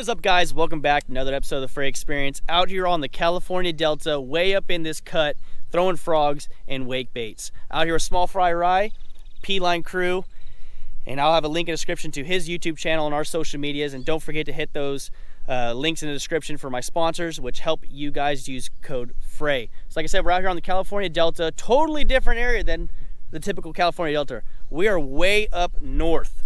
What is up, guys? Welcome back to another episode of the Fray Experience. Out here on the California Delta, way up in this cut, throwing frogs and wake baits. Out here with Small Fry Rye, P-Line crew, and I'll have a link in the description to his YouTube channel and our social medias. And don't forget to hit those links in the description for my sponsors, which help you guys use code FRAY. So like I said, we're out here on the California Delta, totally different area than the typical California Delta. We are way up north.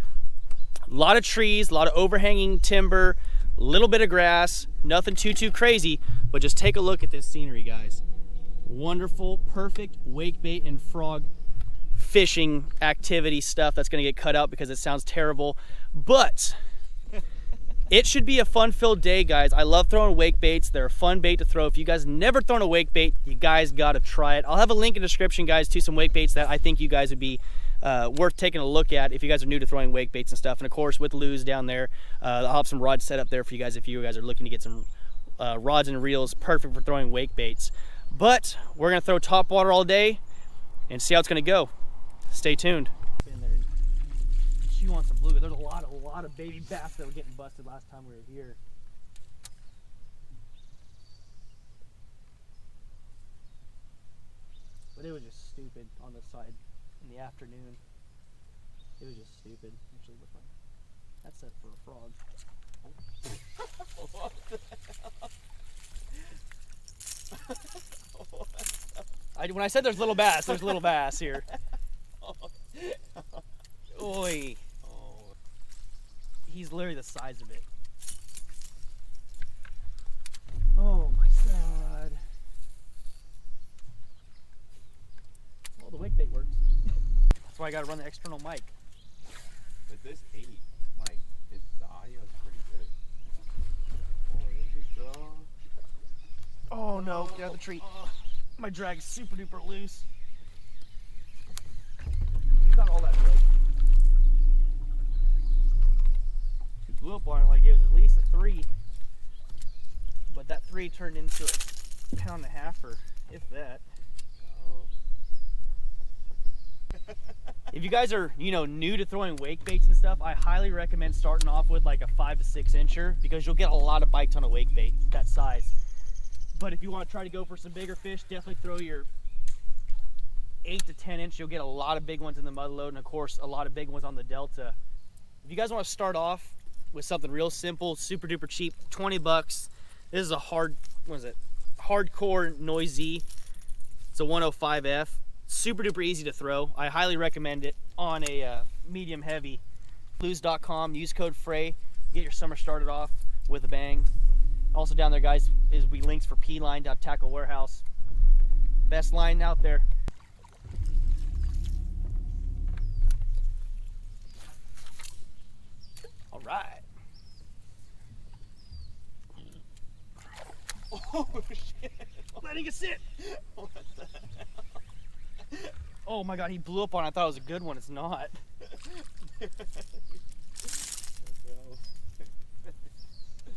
A lot of trees, a lot of overhanging timber, a little bit of grass, nothing too crazy, but just take a look at this scenery, guys. Wonderful, perfect wake bait and frog fishing activity stuff that's gonna get cut out because it sounds terrible, but it should be a fun-filled day, guys. I love throwing wake baits. They're a fun bait to throw. If you guys never thrown a wake bait, you guys gotta try it. I'll have a link in the description, guys, to some wake baits that I think you guys would be worth taking a look at if you guys are new to throwing wake baits and stuff. And of course, with lews down there, I'll have some rods set up there for you guys if you guys are looking to get some rods and reels perfect for throwing wake baits. But we're gonna throw top water all day and see how it's gonna go. Stay tuned. In there and chew on some bluegill. There's a lot of baby bass that were getting busted last time we were here. But it was just stupid on the side in the afternoon. It was just stupid. Actually, look like that's set for a frog. What the hell? When I said there's little bass, there's little bass here. Oi. Oh. He's literally the size of it. Oh my god. Well, the wake bait works. That's why I gotta run the external mic. With this 8, like, the audio is pretty good. Oh, there we go. Oh no, get out of the tree. My drag's super duper loose. He's not all that big. He blew up on it like it was at least a 3. But that 3 turned into a pound and a half, or if that. If you guys are, new to throwing wake baits and stuff, I highly recommend starting off with like a 5 to 6 incher because you'll get a lot of bites on a wake bait that size. But if you want to try to go for some bigger fish, definitely throw your 8 to 10 inch. You'll get a lot of big ones in the muddleload, and of course a lot of big ones on the Delta. If you guys want to start off with something real simple, super duper cheap, 20 bucks. This is a hardcore noisy. It's a 105F. Super duper easy to throw. I highly recommend it on a medium heavy. Lews.com, use code FRAY, get your summer started off with a bang. Also down there, guys, is links for P-Line Tackle Warehouse. Best line out there. All right. Oh shit! Letting it sit. What the hell? Oh my god, he blew up on it. I thought it was a good one. It's not.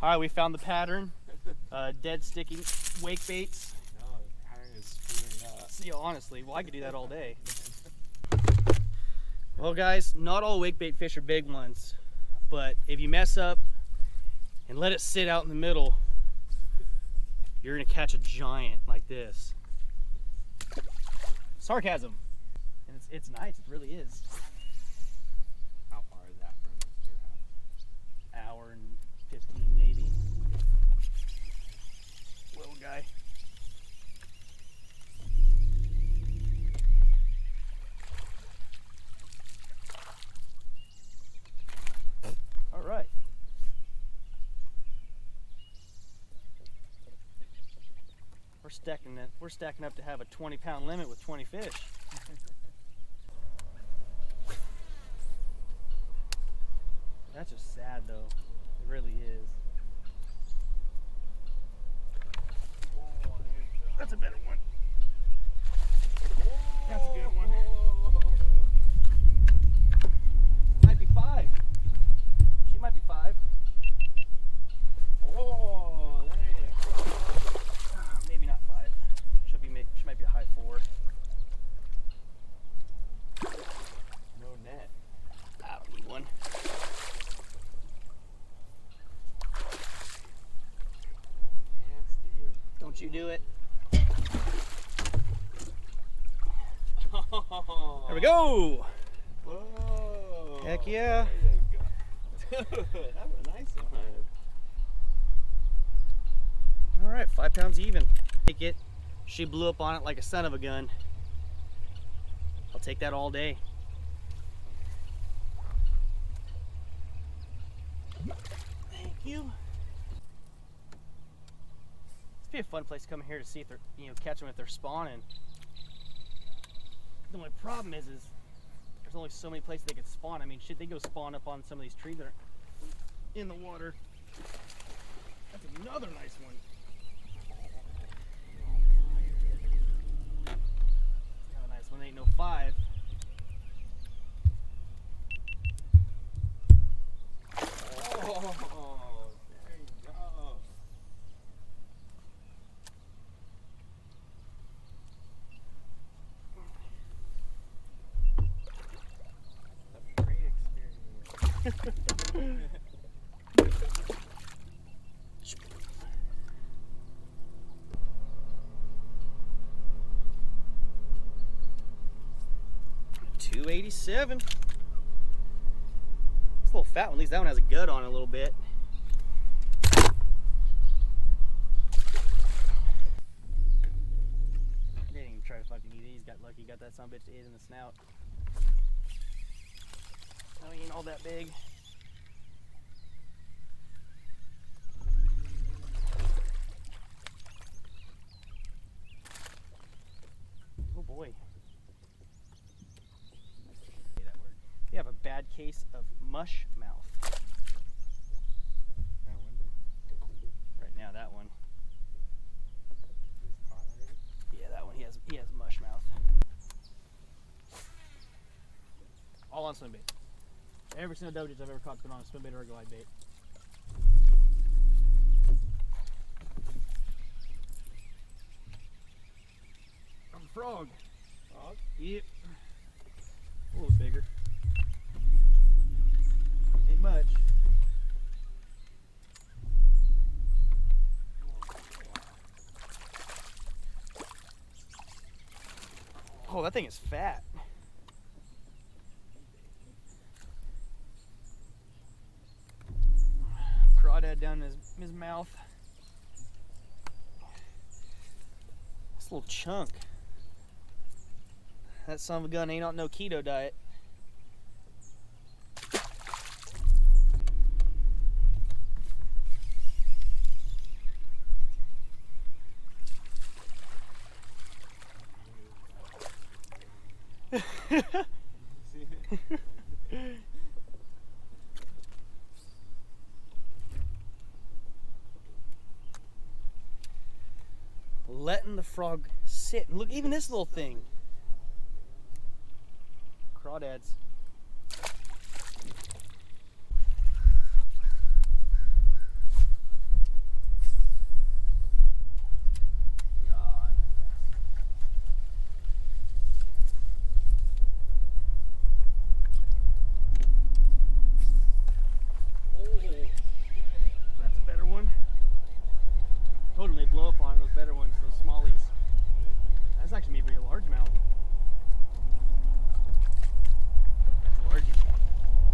Alright, we found the pattern. Dead sticking wake baits. No, the pattern is screwing up. See, honestly, well, I could do that all day. Well, guys, not all wake bait fish are big ones. But if you mess up and let it sit out in the middle, you're going to catch a giant like this. Sarcasm. And it's nice, it really is. How far is that from your house? Hour and 15 maybe. Little guy. All right. We're stacking up to have a 20-pound limit with 20 fish. That's just sad, though. It really is. That's a better one. That's a good one. Might be 5. She might be 5. Oh, there you go. Maybe not 5. She might be a high 4. let you do it. There we go. Whoa. Heck yeah. There you go. Dude, that was a nice one. All right, 5 pounds even. Take it. She blew up on it like a son of a gun. I'll take that all day. Thank you. It'd be a fun place to come here to see if they're, catch them if they're spawning. The only problem is there's only so many places they could spawn. I mean, shit, they go spawn up on some of these trees that are in the water. That's another nice one. Kind of nice one. Ain't no 5. Oh, there you go. That's a great experience. $2.87. It's a little fat one. At least that one has a gut on it a little bit. He didn't even try to fucking eat it. He's got lucky. He got that son of a bitch to eat in the snout. No, he ain't all that big. Oh boy. Say that word. We have a bad case of mush mouth. That one did? Right now, that one. He's caught already? Yeah, that one. He has mush mouth. All on swim bait. Every single dough I've ever caught has been on a swim bait or a glide bait. I'm a frog. Frog? Yep. A little bigger. Ain't much. Oh, that thing is fat. Crawdad down in his mouth. This little chunk. That son of a gun ain't on no keto diet. Letting the frog sit. And look, even this little thing. Crawdads. God. Oh, that's a better one. Told them they blow up on it, those better ones, those smallies. That's actually maybe a largemouth. That's a largie.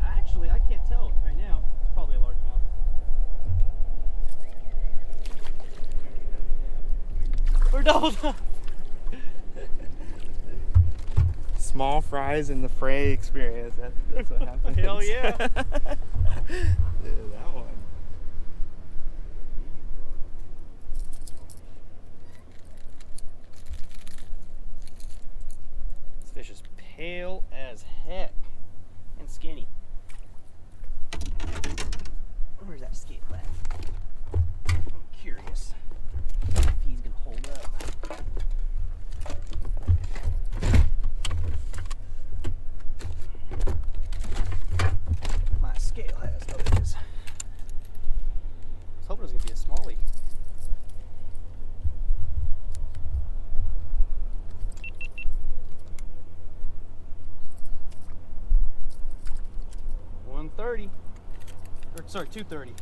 Actually, I can't tell right now. It's probably a largemouth. We're doubled up. Small fries in the fray experience. That's what happens. Hell yeah. Dude, that one. This fish is pale as heck and skinny. Where's that scale at? I'm curious if he's gonna hold up. My scale has, oh it is. I was hoping it was gonna be a smallie. $130. Or sorry, $230.